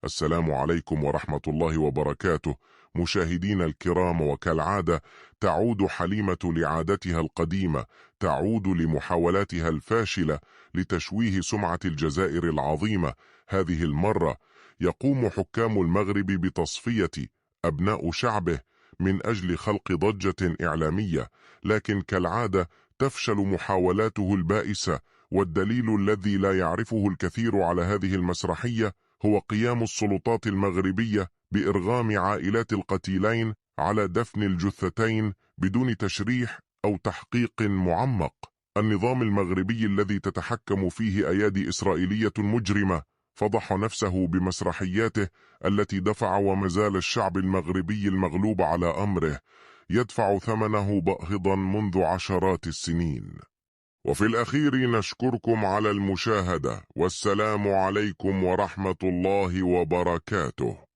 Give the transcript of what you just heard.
السلام عليكم ورحمة الله وبركاته. مشاهدينا الكرام، وكالعادة تعود حليمة لعادتها القديمة، تعود لمحاولاتها الفاشلة لتشويه سمعة الجزائر العظيمة. هذه المرة يقوم حكام المغرب بتصفية أبناء شعبه من أجل خلق ضجة إعلامية، لكن كالعادة تفشل محاولاته البائسة. والدليل الذي لا يعرفه الكثير على هذه المسرحية هو قيام السلطات المغربية بإرغام عائلات القتيلين على دفن الجثتين بدون تشريح أو تحقيق معمق. النظام المغربي الذي تتحكم فيه أيادي إسرائيلية مجرمة فضح نفسه بمسرحياته التي دفع وما زال الشعب المغربي المغلوب على أمره يدفع ثمنه باهظا منذ عشرات السنين. وفي الأخير نشكركم على المشاهدة، والسلام عليكم ورحمة الله وبركاته.